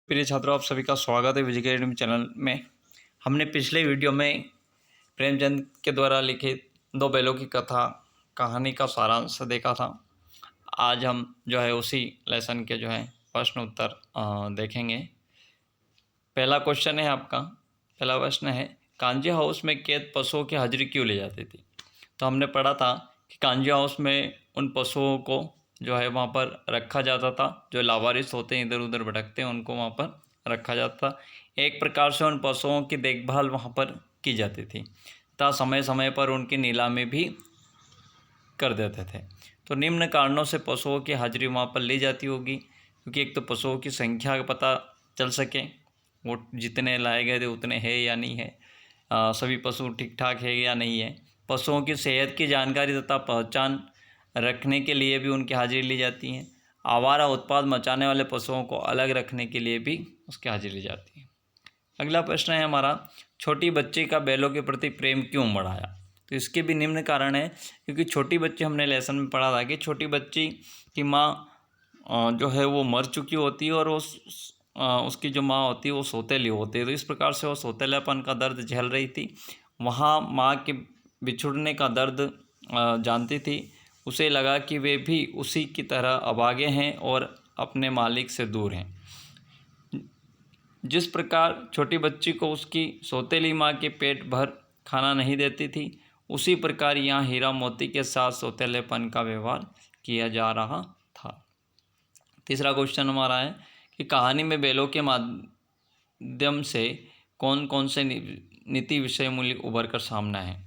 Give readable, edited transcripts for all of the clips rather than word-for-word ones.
प्रिय छात्रों, आप सभी का स्वागत है विजय अकेडमी चैनल में। हमने पिछले वीडियो में प्रेमचंद के द्वारा लिखित दो बैलों की कहानी का सारांश देखा था। आज हम जो है उसी लेसन के जो है प्रश्न उत्तर देखेंगे। पहला क्वेश्चन है आपका, पहला प्रश्न है, कांजी हाउस में कैद पशुओं की हाजिरी क्यों ले जाती थी? तो हमने पढ़ा था कि कांजी हाउस में उन पशुओं को जो है वहाँ पर रखा जाता था, जो लावारिस होते हैं, इधर उधर भटकते हैं, उनको वहाँ पर रखा जाता था। एक प्रकार से उन पशुओं की देखभाल वहाँ पर की जाती थी तथा समय समय पर उनकी नीलामी भी कर देते थे। तो निम्न कारणों से पशुओं की हाजिरी वहाँ पर ली जाती होगी, क्योंकि एक तो पशुओं की संख्या का पता चल सके, वो जितने लाए गए थे उतने हैं या नहीं है, सभी पशु ठीक ठाक है या नहीं है। पशुओं की सेहत की जानकारी तथा पहचान रखने के लिए भी उनकी हाजिरी ली जाती है। आवारा उत्पाद मचाने वाले पशुओं को अलग रखने के लिए भी उसकी हाजिरी ली जाती है। अगला प्रश्न है हमारा, छोटी बच्ची का बैलों के प्रति प्रेम क्यों बढ़ाया? तो इसके भी निम्न कारण है, क्योंकि छोटी बच्ची, हमने लेसन में पढ़ा था कि छोटी बच्ची की माँ जो है वो मर चुकी होती है और उसकी जो माँ होती है वो सौतेली होती है। तो इस प्रकार से वो सौतेलापन का दर्द झेल रही थी। वहाँ माँ के बिछुड़ने का दर्द जानती थी। उसे लगा कि वे भी उसी की तरह अभागे हैं और अपने मालिक से दूर हैं। जिस प्रकार छोटी बच्ची को उसकी सौतेली माँ के पेट भर खाना नहीं देती थी, उसी प्रकार यहाँ हीरा मोती के साथ सौतेलेपन का व्यवहार किया जा रहा था। तीसरा क्वेश्चन हमारा है कि कहानी में बैलों के माध्यम से कौन कौन से नीति विषय मूल्य उभर कर सामने हैं?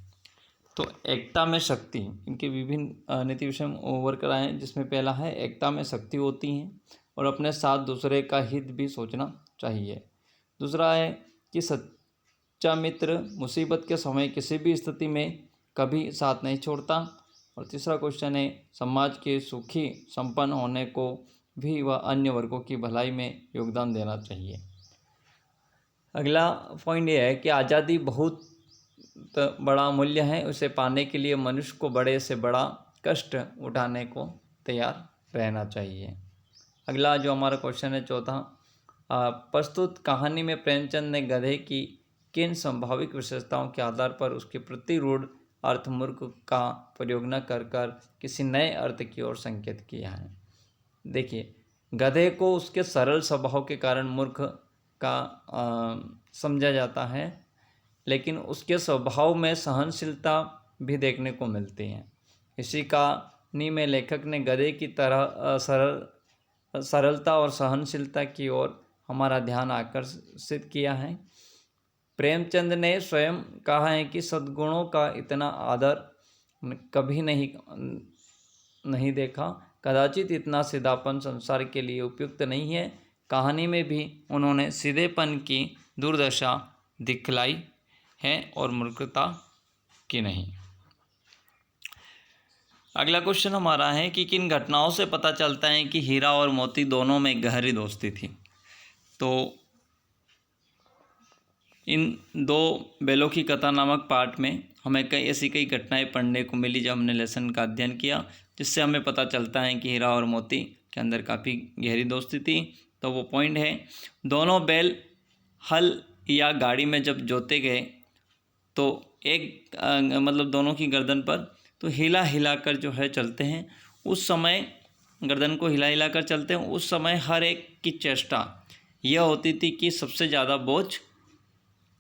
तो एकता में शक्ति, इनके विभिन्न नीति विषय उभर कर आए हैं, जिसमें पहला है, एकता में शक्ति होती है और अपने साथ दूसरे का हित भी सोचना चाहिए। दूसरा है कि सच्चा मित्र मुसीबत के समय किसी भी स्थिति में कभी साथ नहीं छोड़ता। और तीसरा क्वेश्चन है, समाज के सुखी संपन्न होने को भी वह अन्य वर्गों की भलाई में योगदान देना चाहिए। अगला पॉइंट यह है कि आज़ादी बहुत बड़ा मूल्य है, उसे पाने के लिए मनुष्य को बड़े से बड़ा कष्ट उठाने को तैयार रहना चाहिए। अगला जो हमारा क्वेश्चन है चौथा, प्रस्तुत कहानी में प्रेमचंद ने गधे की किन संभाविक विशेषताओं के आधार पर उसके प्रतिरूढ़ अर्थ मूर्ख का प्रयोग न कर किसी नए अर्थ की ओर संकेत किया है? देखिए, गधे को उसके सरल स्वभाव के कारण मूर्ख का समझा जाता है, लेकिन उसके स्वभाव में सहनशीलता भी देखने को मिलती है। इसी कहानी में लेखक ने गधे की तरह सरलता और सहनशीलता की ओर हमारा ध्यान आकर्षित किया है। प्रेमचंद ने स्वयं कहा है कि सद्गुणों का इतना आदर कभी नहीं देखा, कदाचित इतना सीधापन संसार के लिए उपयुक्त नहीं है। कहानी में भी उन्होंने सीधेपन की दुर्दशा दिखलाई है और मूर्खता की नहीं। अगला क्वेश्चन हमारा है कि किन घटनाओं से पता चलता है कि हीरा और मोती दोनों में गहरी दोस्ती थी? तो इन दो बैलों की कथा नामक पाठ में हमें कई घटनाएं पढ़ने को मिली जब हमने लेसन का अध्ययन किया, जिससे हमें पता चलता है कि हीरा और मोती के अंदर काफ़ी गहरी दोस्ती थी। तो वो पॉइंट है, दोनों बैल हल या गाड़ी में जब जोते गए तो एक मतलब दोनों की गर्दन पर तो हिला हिला कर जो है चलते हैं। उस समय गर्दन को हिला हिला कर चलते हैं। उस समय हर एक की चेष्टा यह होती थी कि सबसे ज़्यादा बोझ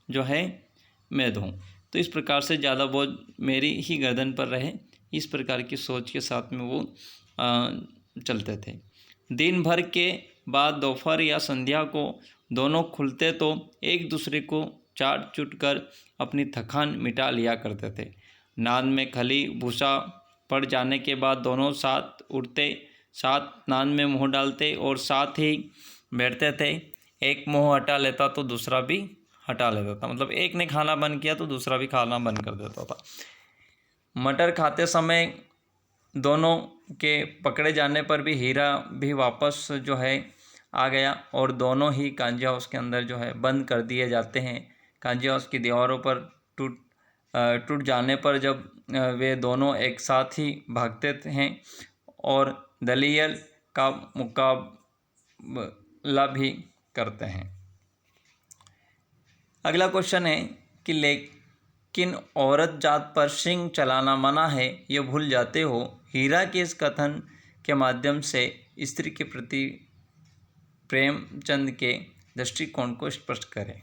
जो है मैं दूँ, तो इस प्रकार से ज़्यादा बोझ मेरी ही गर्दन पर रहे, इस प्रकार की सोच के साथ में वो चलते थे। दिन भर के बाद दोपहर या संध्या को दोनों खुलते तो एक दूसरे को चाट चुट कर अपनी थकान मिटा लिया करते थे। नाद में खली भूसा पड़ जाने के बाद दोनों साथ उठते, साथ नाद में मुँह डालते और साथ ही बैठते थे। एक मुँह हटा लेता तो दूसरा भी हटा लेता था, मतलब एक ने खाना बंद किया तो दूसरा भी खाना बंद कर देता था। मटर खाते समय दोनों के पकड़े जाने पर भी हीरा भी वापस जो है आ गया और दोनों ही कांजी हाउस के अंदर जो है बंद कर दिए जाते हैं। कांजी हाउस की दीवारों पर टूट जाने पर जब वे दोनों एक साथ ही भागते हैं और दलियल का मुकाबला भी करते हैं। अगला क्वेश्चन है कि लेकिन औरत जात पर सिंह चलाना मना है, ये भूल जाते हो। हीरा के इस कथन के माध्यम से स्त्री के प्रति प्रेमचंद के दृष्टिकोण को स्पष्ट करें।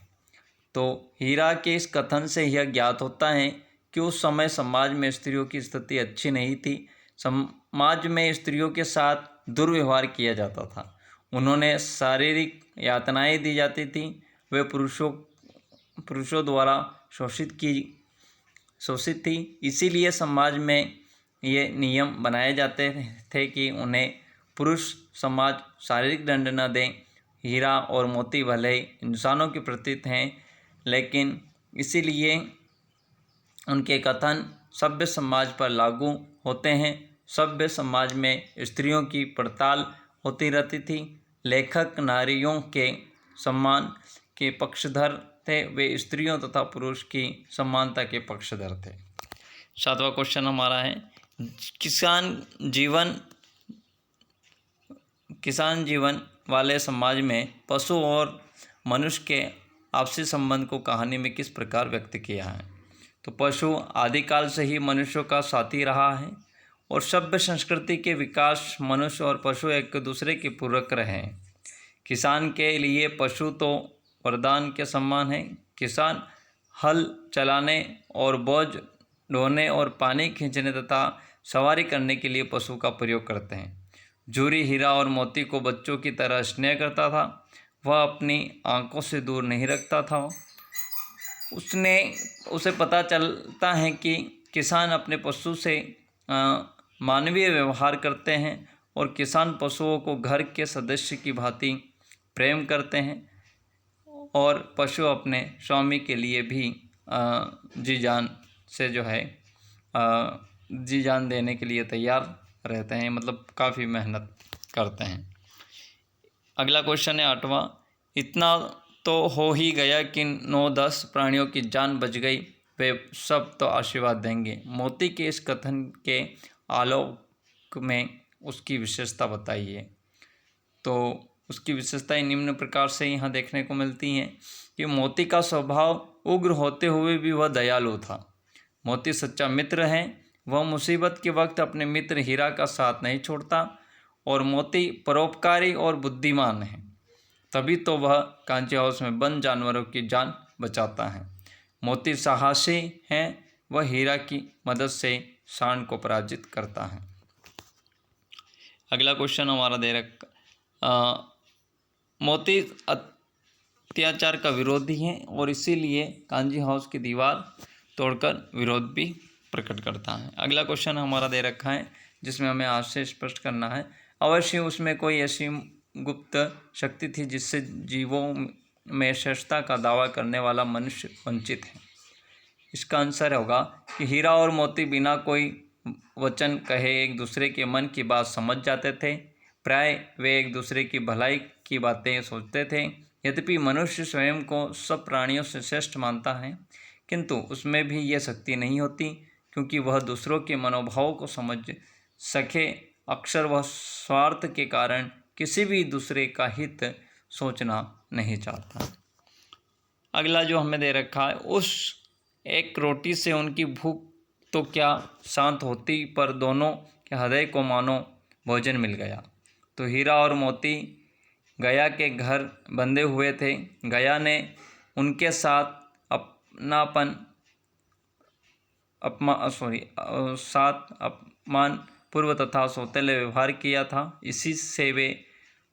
तो हीरा के इस कथन से यह ज्ञात होता है कि उस समय समाज में स्त्रियों की स्थिति अच्छी नहीं थी। समाज में स्त्रियों के साथ दुर्व्यवहार किया जाता था, उन्होंने शारीरिक यातनाएं दी जाती थी, वे पुरुषों द्वारा शोषित थी। इसीलिए समाज में ये नियम बनाए जाते थे कि उन्हें पुरुष समाज शारीरिक दंड न दें। हीरा और मोती भले ही इंसानों के प्रतीक हैं, लेकिन इसीलिए उनके कथन सभ्य समाज पर लागू होते हैं। सभ्य समाज में स्त्रियों की पड़ताल होती रहती थी। लेखक नारियों के सम्मान के पक्षधर थे, वे स्त्रियों तथा पुरुष की समानता के पक्षधर थे। 7वां क्वेश्चन हमारा है, किसान जीवन वाले समाज में पशु और मनुष्य के आपसी संबंध को कहानी में किस प्रकार व्यक्त किया है। तो पशु आदिकाल से ही मनुष्यों का साथी रहा है और सभ्य संस्कृति के विकास मनुष्य और पशु एक दूसरे के पूरक रहे हैं। किसान के लिए पशु तो वरदान के समान है। किसान हल चलाने और बोझ ढोने और पानी खींचने तथा सवारी करने के लिए पशु का प्रयोग करते हैं। जूरी हीरा और मोती को बच्चों की तरह स्नेह करता था, वह अपनी आंखों से दूर नहीं रखता था। उसे पता चलता है कि किसान अपने पशु से मानवीय व्यवहार करते हैं और किसान पशुओं को घर के सदस्य की भांति प्रेम करते हैं और पशु अपने स्वामी के लिए भी जी जान से जी जान देने के लिए तैयार रहते हैं, मतलब काफ़ी मेहनत करते हैं। अगला क्वेश्चन है 8वां, इतना तो हो ही गया कि 9-10 प्राणियों की जान बच गई, वे सब तो आशीर्वाद देंगे। मोती के इस कथन के आलोक में उसकी विशेषता बताइए। तो उसकी विशेषताएं निम्न प्रकार से यहाँ देखने को मिलती हैं कि मोती का स्वभाव उग्र होते हुए भी वह दयालु था। मोती सच्चा मित्र है, वह मुसीबत के वक्त अपने मित्र हीरा का साथ नहीं छोड़ता और मोती परोपकारी और बुद्धिमान है, तभी तो वह कांची हाउस में बंद जानवरों की जान बचाता है। मोती साहसी है, वह हीरा की मदद से सांड को पराजित करता है। अगला क्वेश्चन हमारा दे रखा, मोती अत्याचार का विरोधी है और इसीलिए कांजी हाउस की दीवार तोड़कर विरोध भी प्रकट करता है। अगला क्वेश्चन हमारा दे रखा है जिसमें हमें आपसे स्पष्ट करना है, अवश्य उसमें कोई ऐसी गुप्त शक्ति थी जिससे जीवों में श्रेष्ठता का दावा करने वाला मनुष्य वंचित है। इसका आंसर होगा कि हीरा और मोती बिना कोई वचन कहे एक दूसरे के मन की बात समझ जाते थे। प्राय वे एक दूसरे की भलाई की बातें सोचते थे। यद्यपि मनुष्य स्वयं को सब प्राणियों से श्रेष्ठ मानता है, किंतु उसमें भी यह शक्ति नहीं होती, क्योंकि वह दूसरों के मनोभावों को समझ सके। अक्सर वह स्वार्थ के कारण किसी भी दूसरे का हित सोचना नहीं चाहता। अगला जो हमें दे रखा है, उस एक रोटी से उनकी भूख तो क्या शांत होती, पर दोनों के हृदय को मानो भोजन मिल गया। तो हीरा और मोती गया के घर बंधे हुए थे। गया ने उनके साथ अपमान पूर्व तथा सौतेले व्यवहार किया था। इसी से वे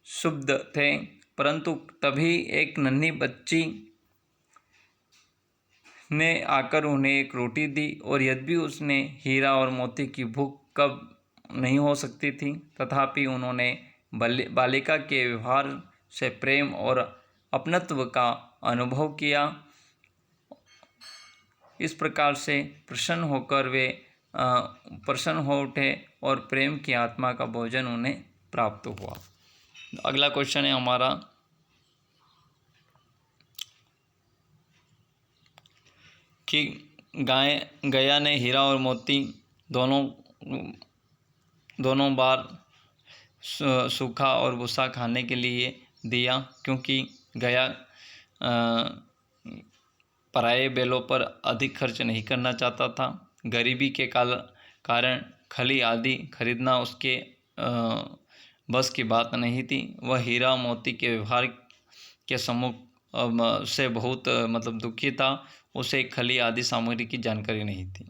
शुद्ध थे, परंतु तभी एक नन्ही बच्ची ने आकर उन्हें एक रोटी दी और यद्यपि उसने हीरा और मोती की भूख कब नहीं हो सकती थी, तथापि उन्होंने बालिका के व्यवहार से प्रेम और अपनत्व का अनुभव किया। इस प्रकार से प्रसन्न हो उठे और प्रेम की आत्मा का भोजन उन्हें प्राप्त हुआ। अगला क्वेश्चन है हमारा कि गया ने हीरा और मोती दोनों बार सूखा और भूसा खाने के लिए दिया, क्योंकि गया पराये बैलों पर अधिक खर्च नहीं करना चाहता था। गरीबी के कारण खली आदि खरीदना उसके बस की बात नहीं थी। वह हीरा मोती के व्यवहार के सम्मुख से बहुत मतलब दुखी था। उसे खली आदि सामग्री की जानकारी नहीं थी।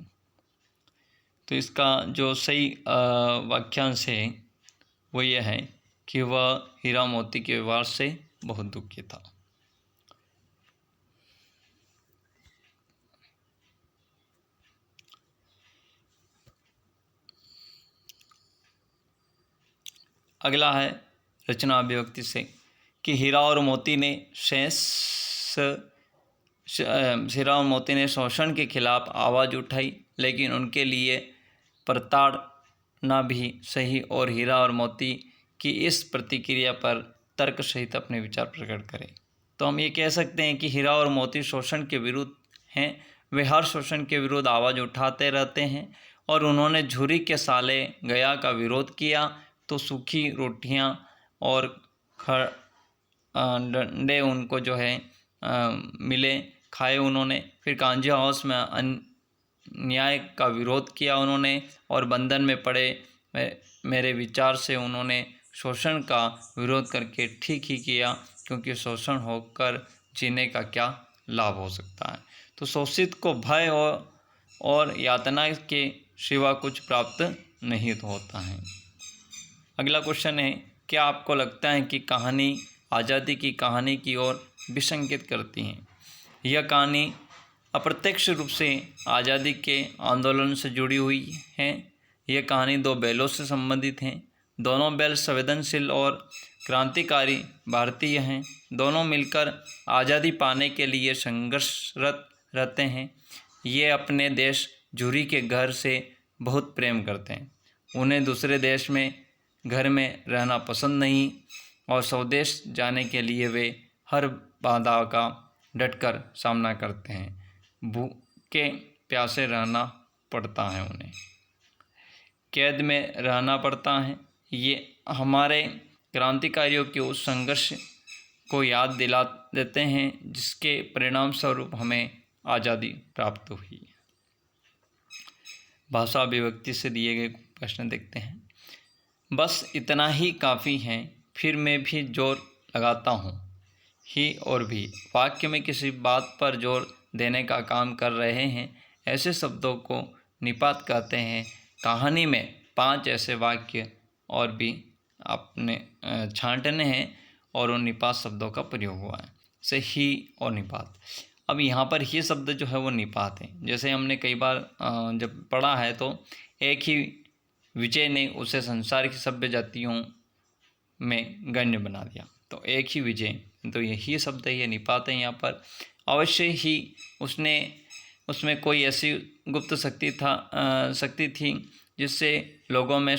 तो इसका जो सही वाक्यांश है वो ये है कि वह हीरा मोती के व्यवहार से बहुत दुखी था। अगला है रचना अभिव्यक्ति से कि हीरा और मोती ने शोषण के खिलाफ आवाज़ उठाई, लेकिन उनके लिए प्रताड़ना भी सही और हीरा और मोती की इस प्रतिक्रिया पर तर्क सहित अपने विचार प्रकट करें। तो हम ये कह सकते हैं कि हीरा और मोती शोषण के विरुद्ध हैं। वे हर शोषण के विरुद्ध आवाज़ उठाते रहते हैं और उन्होंने झुरी के साले गया का विरोध किया तो सूखी रोटियां और डंडे उनको जो है मिले, खाए उन्होंने। फिर कांजी हाउस में अन्याय का विरोध किया उन्होंने और बंधन में पड़े मेरे विचार से उन्होंने शोषण का विरोध करके ठीक ही किया, क्योंकि शोषण होकर जीने का क्या लाभ हो सकता है। तो शोषित को भय और यातना के सिवा कुछ प्राप्त नहीं होता है। अगला क्वेश्चन है, क्या आपको लगता है कि कहानी आज़ादी की कहानी की ओर विसंकेत करती है? यह कहानी अप्रत्यक्ष रूप से आज़ादी के आंदोलन से जुड़ी हुई है। यह कहानी दो बैलों से संबंधित है। दोनों बैल संवेदनशील और क्रांतिकारी भारतीय हैं। दोनों मिलकर आज़ादी पाने के लिए संघर्षरत रहते हैं। ये अपने देश झुरी के घर से बहुत प्रेम करते हैं। उन्हें दूसरे देश में घर में रहना पसंद नहीं और स्वदेश जाने के लिए वे हर बाधा का डटकर सामना करते हैं। भूखे प्यासे रहना पड़ता है, उन्हें कैद में रहना पड़ता है। ये हमारे क्रांतिकारियों के उस संघर्ष को याद दिला देते हैं जिसके परिणाम स्वरूप हमें आज़ादी प्राप्त हुई। भाषा अभिव्यक्ति से दिए गए प्रश्न देखते हैं। बस इतना ही काफ़ी है, फिर मैं भी जोर लगाता हूँ। ही और भी वाक्य में किसी बात पर जोर देने का काम कर रहे हैं। ऐसे शब्दों को निपात कहते हैं। कहानी में 5 ऐसे वाक्य और भी आपने छांटने हैं और उन निपात शब्दों का प्रयोग हुआ है, जैसे ही और निपात। अब यहाँ पर ही शब्द जो है वो निपात है। जैसे हमने कई बार जब पढ़ा है तो एक ही विजय ने उसे संसार की सभ्य जातियों में गण्य बना दिया। तो एक ही विजय, तो यही शब्द है, ये निपात है। यहाँ पर अवश्य ही उसमें कोई ऐसी गुप्त शक्ति थी जिससे लोगों में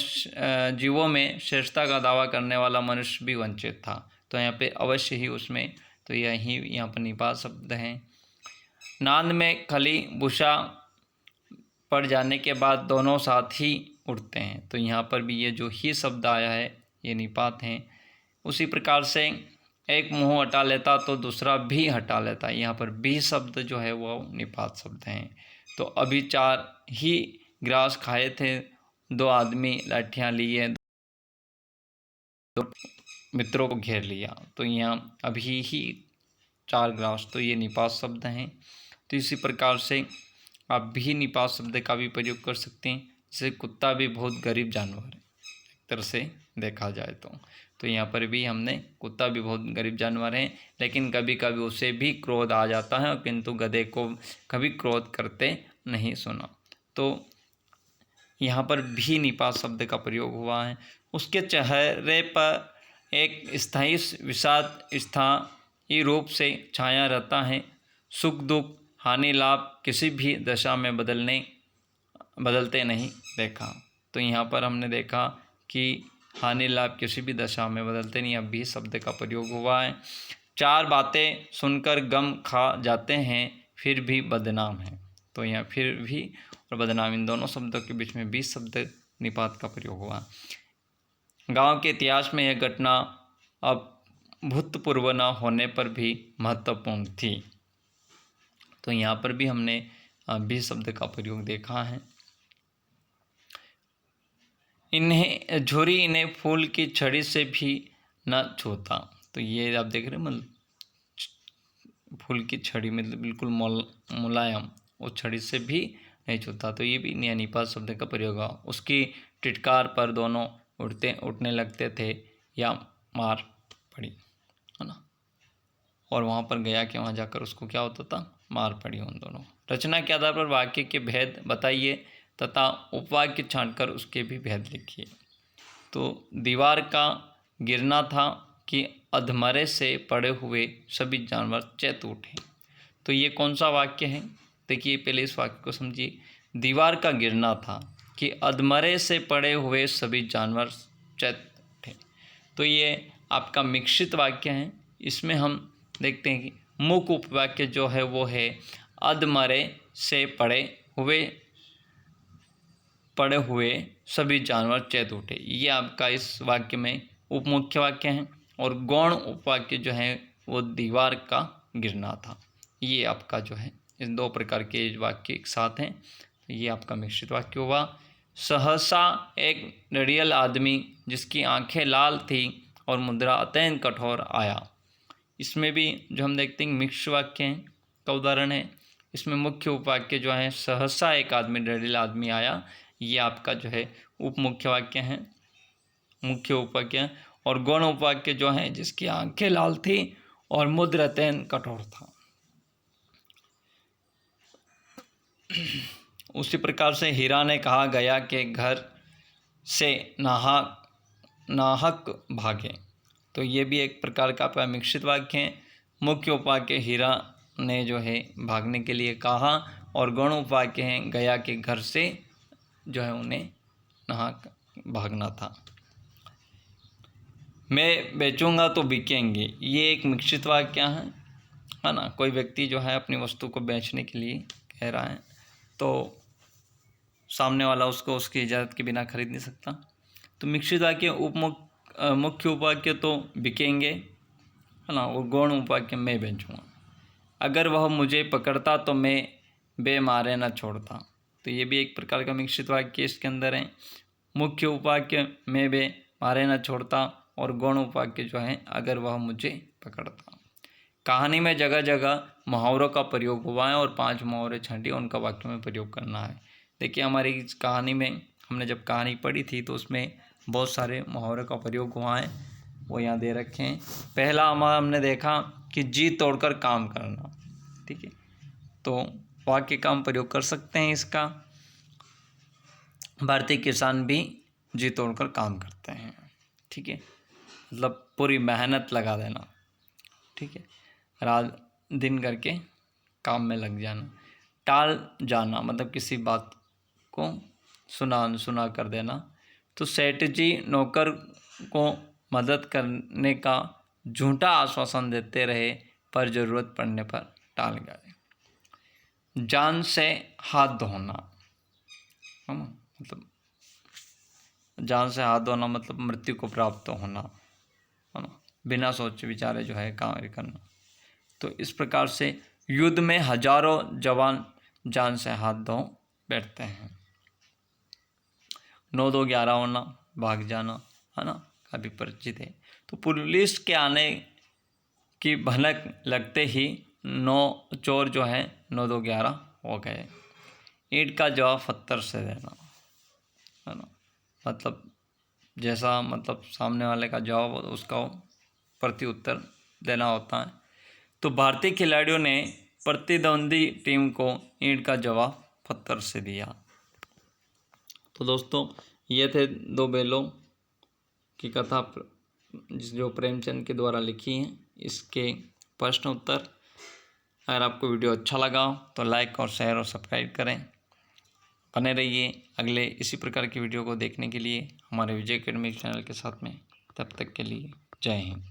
जीवों में श्रेष्ठता का दावा करने वाला मनुष्य भी वंचित था। तो यहाँ पे अवश्य ही उसमें, तो यही यहाँ पर निपात शब्द हैं। नांद में खली भूसा पड़ जाने के बाद दोनों साथ ही उठते हैं। तो यहाँ पर भी ये जो ही शब्द आया है ये निपात हैं। उसी प्रकार से एक मुंह हटा लेता तो दूसरा भी हटा लेता, यहाँ पर भी शब्द जो है वो निपात शब्द हैं। तो अभी 4 ही ग्रास खाए थे, 2 आदमी लाठियाँ लिए, 2 मित्रों को घेर लिया। तो यहाँ अभी ही 4 ग्रास, तो ये निपात शब्द हैं। तो इसी प्रकार से आप भी निपात शब्द का भी प्रयोग कर सकते हैं। जैसे कुत्ता भी बहुत गरीब जानवर है एक तरह से देखा जाए तो यहाँ पर भी हमने कुत्ता भी बहुत गरीब जानवर है, लेकिन कभी कभी उसे भी क्रोध आ जाता है, किंतु गधे को कभी क्रोध करते नहीं सुना। तो यहाँ पर भी निपात शब्द का प्रयोग हुआ है। उसके चेहरे पर एक स्थायी विषाद स्थायी रूप से छाया रहता है। सुख दुख हानि लाभ किसी भी दशा में बदलते नहीं देखा। तो यहाँ पर हमने देखा कि हानि लाभ किसी भी दशा में बदलते नहीं, अब भी शब्द का प्रयोग हुआ है। 4 बातें सुनकर गम खा जाते हैं फिर भी बदनाम है। तो यहाँ फिर भी और बदनाम, इन दोनों शब्दों के बीच में भी शब्द निपात का प्रयोग हुआ। गांव के इतिहास में यह घटना अब भूतपूर्व न होने पर भी महत्वपूर्ण थी। तो यहाँ पर भी हमने भी शब्द का प्रयोग देखा है। इन्हें झुरी इन्हें फूल की छड़ी से भी न छूता। तो ये आप देख रहे हैं, मतलब फूल की छड़ी मतलब बिल्कुल मुलायम, उस छड़ी से भी नहीं छूता। तो ये भी निपात शब्द का प्रयोग हुआ। उसकी टिटकार पर दोनों उठने लगते थे या मार पड़ी, है ना। और वहाँ पर गया कि वहाँ जाकर उसको क्या होता था, मार पड़ी उन दोनों। रचना के आधार पर वाक्य के भेद बताइए तथा उपवाक्य छांटकर उसके भी भेद लिखिए। तो दीवार का गिरना था कि अधमरे से पड़े हुए सभी जानवर चेत उठे। तो ये कौन सा वाक्य है? देखिए पहले इस वाक्य को समझिए। दीवार का गिरना था कि अधमरे से पड़े हुए सभी जानवर चेत उठे। तो ये आपका मिश्रित वाक्य है। इसमें हम देखते हैं कि मुख्य उपवाक्य जो है वो है अधमरे से पड़े हुए सभी जानवर चेत उठे। ये आपका इस वाक्य में उपमुख्य वाक्य है। और गौण उपवाक्य जो है वो दीवार का गिरना था। ये आपका जो है इन दो प्रकार के वाक्य एक साथ हैं। तो ये आपका मिश्रित वाक्य हुआ। सहसा एक नडियल आदमी जिसकी आंखें लाल थी और मुद्रा अत्यंत कठोर आया। इसमें भी जो हम देखते हैं मिश्र वाक्य हैं का उदाहरण है। इसमें मुख्य उपवाक्य जो है सहसा एक आदमी नडियल आदमी आया, ये आपका जो है उपमुख्य वाक्य है, मुख्य उपवाक्य। और गौण उपवाक्य जो है जिसकी आंखें लाल थी और मुद्र अत्यंत कठोर था। उसी प्रकार से हीरा ने कहा गया कि घर से नाहक भागे। तो ये भी एक प्रकार का मिश्रित वाक्य है। मुख्य उपवाक्य हीरा ने जो है भागने के लिए कहा और गौण उपवाक्य है गया के घर से जो है उन्हें नाहक भागना था। मैं बेचूंगा तो बिकेंगे, ये एक मिश्रित वाक्य है ना। कोई व्यक्ति जो है अपनी वस्तु को बेचने के लिए कह रहा है तो सामने वाला उसको उसकी इजाज़त के बिना खरीद नहीं सकता। तो मिश्रित वाक्य मुख्य उपवाक्य तो बिकेंगे, है ना। और गौण उपवाक्य मैं बेचूंगा। अगर वह मुझे पकड़ता तो मैं बेमारे न छोड़ता। तो ये भी एक प्रकार का मिश्रित वाक्य इसके अंदर है। मुख्य उपवाक्य मैं बेमारे न छोड़ता और गौण उपवाक्य जो है अगर वह मुझे पकड़ता। कहानी में जगह जगह मुहावरों का प्रयोग हुआ है और 5 मुहावरे छांटिए, उनका वाक्य में प्रयोग करना है। देखिए हमारी इस कहानी में हमने जब कहानी पढ़ी थी तो उसमें बहुत सारे मुहावरों का प्रयोग हुआ है, वो यहाँ दे रखे हैं। पहला हमने देखा कि जी तोड़कर काम करना, ठीक है। तो वाक्य का हम प्रयोग कर सकते हैं इसका। भारतीय किसान भी जी तोड़कर काम करते हैं, ठीक है। मतलब पूरी मेहनत लगा देना, ठीक है, रात दिन करके काम में लग जाना। टाल जाना मतलब किसी बात को सुना अनसुना कर देना। तो सेठ जी नौकर को मदद करने का झूठा आश्वासन देते रहे पर ज़रूरत पड़ने पर टाल गए। जान से हाथ धोना, है ना, मतलब जान से हाथ धोना मतलब मृत्यु को प्राप्त होना, है ना, बिना सोचे विचारे जो है कार्य करना। तो इस प्रकार से युद्ध में हजारों जवान जान से हाथ धो बैठते हैं। 9-2-11 होना, भाग जाना, है ना, काफ़ी परिचित है। तो पुलिस के आने की भनक लगते ही 9 चोर जो है 9-2-11 हो गए। ईंट का जवाब पत्थर से देना, है ना, मतलब जैसा मतलब सामने वाले का जवाब उसका प्रति उत्तर देना होता है। तो भारतीय खिलाड़ियों ने प्रतिद्वंदी टीम को ईंट का जवाब पत्थर से दिया। तो दोस्तों ये थे 2 बैलों की कथा जो प्रेमचंद के द्वारा लिखी है, इसके प्रश्न उत्तर। अगर आपको वीडियो अच्छा लगा तो लाइक और शेयर और सब्सक्राइब करें। बने रहिए अगले इसी प्रकार की वीडियो को देखने के लिए हमारे विजय एकेडमी चैनल के साथ में। तब तक के लिए जय हिंद।